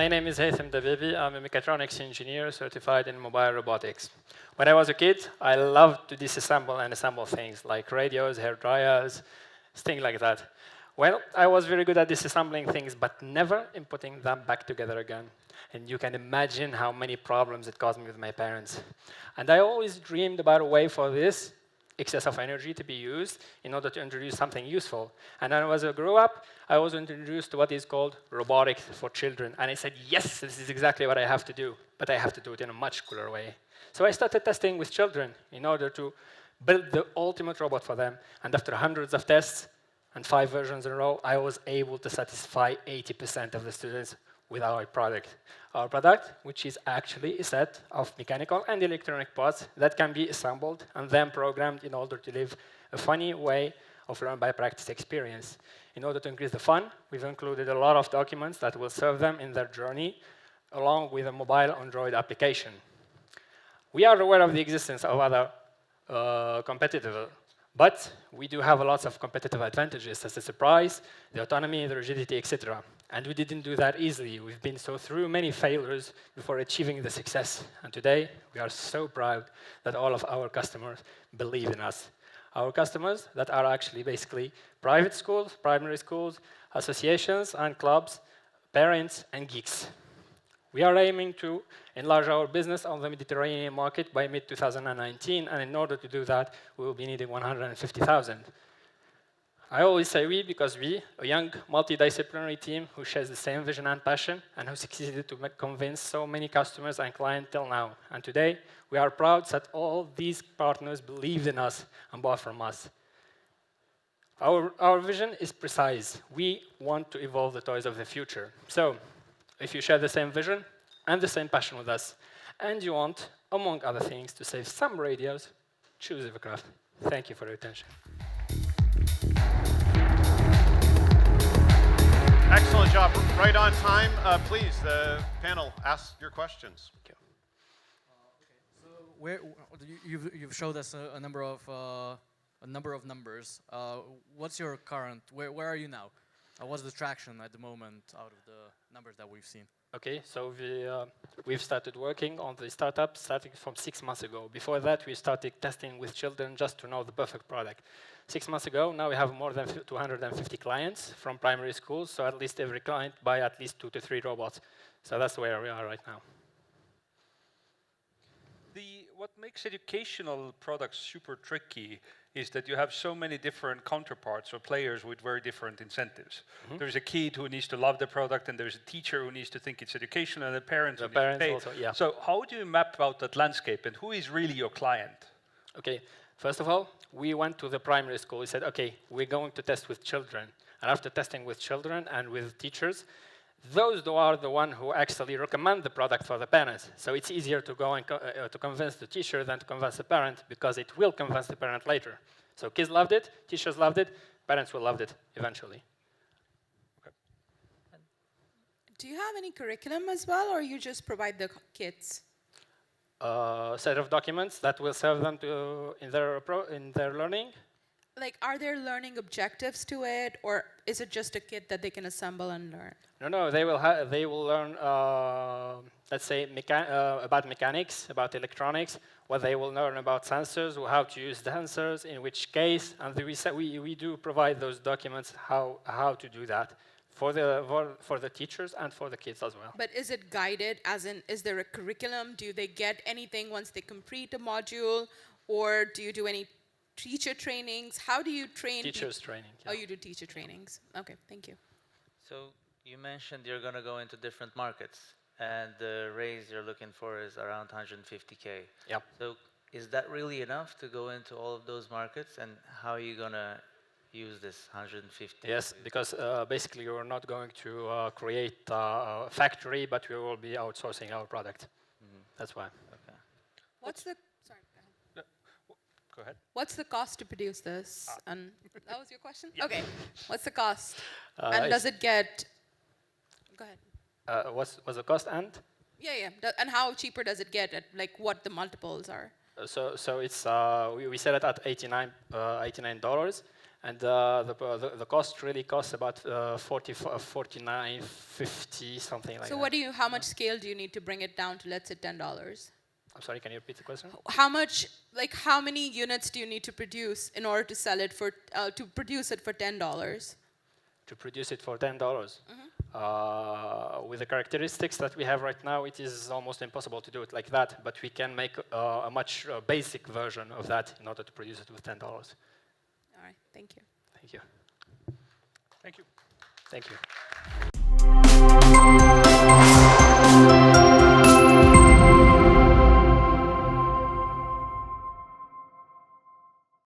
my name is Haythem Dabbabi. I'm a mechatronics engineer certified in mobile robotics. When I was a kid, I loved to disassemble and assemble things like radios, hair dryers, things like that. Well, I was very good at disassembling things, but never in putting them back together again. And you can imagine how many problems it caused me with my parents. And I always dreamed about a way for this excess of energy to be used in order to introduce something useful. And then as I grew up, I was introduced to what is called robotics for children. And I said, yes, this is exactly what I have to do, but I have to do it in a much cooler way. So I started testing with children in order to build the ultimate robot for them. And after hundreds of tests and 5 versions in a row, I was able to satisfy 80% of the students with our product. Our product, which is actually a set of mechanical and electronic parts that can be assembled and then programmed in order to live a funny way of learn by practice experience. In order to increase the fun, we've included a lot of documents that will serve them in their journey, along with a mobile Android application. We are aware of the existence of other competitors, but we do have lots of competitive advantages, such as the price, the autonomy, the rigidity, etc. And we didn't do that easily. We've been through many failures before achieving the success. And today, we are so proud that all of our customers believe in us. Our customers that are actually basically private schools, primary schools, associations and clubs, parents and geeks. We are aiming to enlarge our business on the Mediterranean market by mid-2019, and in order to do that, we will be needing 150,000. I always say we because we, a young multidisciplinary team who shares the same vision and passion and who succeeded to convince so many customers and clients till now. And today, we are proud that all these partners believed in us and bought from us. Our vision is precise. We want to evolve the toys of the future. So, if you share the same vision and the same passion with us, and you want, among other things, to save some radios, choose Evocraft. Thank you for your attention. Excellent job. Right on time. Please, the panel, ask your questions. Okay. So you've showed us a number of numbers. What's your current? Where are you now? What's the traction at the moment out of the numbers that we've seen? Okay, so we've started working on the startup starting from 6 months ago. Before that, we started testing with children just to know the perfect product. 6 months ago, now we have more than 250 clients from primary schools, so at least every client buy at least 2 to 3 robots. So that's where we are right now. What makes educational products super tricky is that you have so many different counterparts or players with very different incentives. Mm-hmm. There's a kid who needs to love the product, and there's a teacher who needs to think it's educational, and the parents who need to pay. Also, yeah. So how do you map out that landscape, and who is really your client? Okay, first of all, we went to the primary school. We said, okay, we're going to test with children. And after testing with children and with teachers, those are the ones who actually recommend the product for the parents. So it's easier to go and to convince the teacher than to convince the parent, because it will convince the parent later. So kids loved it, teachers loved it, parents will love it eventually. Okay. Do you have any curriculum as well, or you just provide the kits? Set of documents that will serve them to in their learning. Like, are there learning objectives to it, or is it just a kit that they can assemble and learn? No, they will learn, let's say, about mechanics, about electronics, what they will learn about sensors, how to use the sensors, in which case, and we do provide those documents how to do that for the teachers and for the kids as well. But is it guided, as in, is there a curriculum? Do they get anything once they complete a module, or do you do any teacher trainings? How do you train? Teachers training. Yeah. Oh, you do teacher trainings. Okay, thank you. So you mentioned you're going to go into different markets, and the raise you're looking for is around 150K. Yep. So is that really enough to go into all of those markets, and how are you going to use this 150? Yes, because basically we're not going to create a factory, but we will be outsourcing our product. Mm-hmm. That's why. Okay. What's the Go ahead. What's the cost to produce this? And that was your question? Yeah. Okay. What's the cost? And does it get... Go ahead. What's the cost and? Yeah. And how cheaper does it get at, like, what the multiples are? So it's we set it at $89, And the cost really costs about 49, 50, something like So that. how much scale do you need to bring it down to, let's say, $10? I'm sorry, can you repeat the question? How many units do you need to produce in order to sell it for, to produce it for $10? To produce it for $10. With the characteristics that we have right now, it is almost impossible to do it like that, but we can make a much basic version of that in order to produce it with $10. All right, thank you. Thank you. Thank you. Thank you.